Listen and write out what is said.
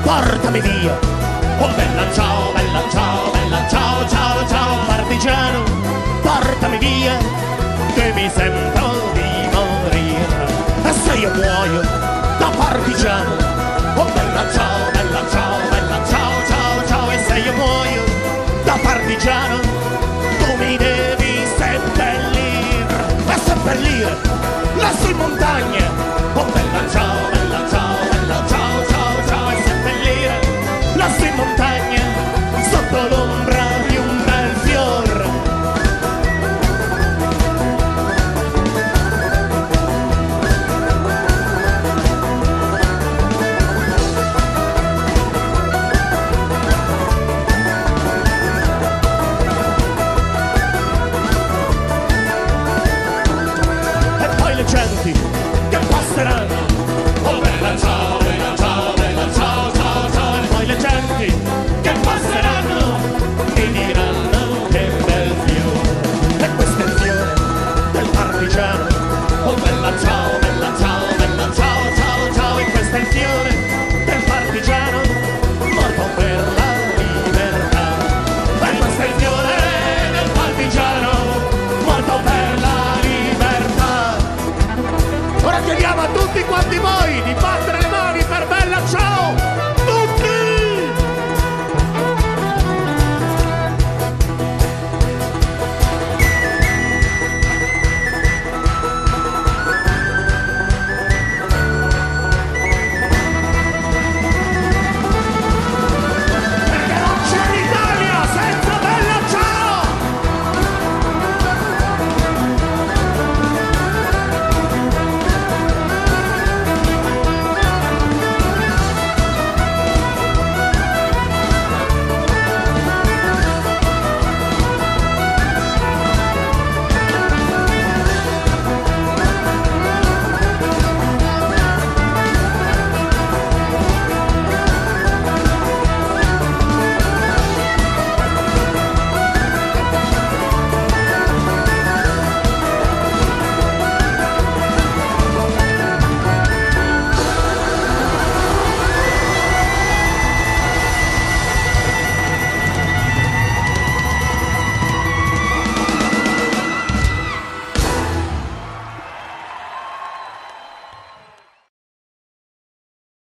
portami via. Oh bella ciao, ciao, ciao, ciao partigiano, portami via, che mi sento di morire. E se io muoio da partigiano, oh bella ciao, ciao, ciao, ciao, e se io muoio da partigiano, tu mi devi seppellire, e seppellire lassù in montagna,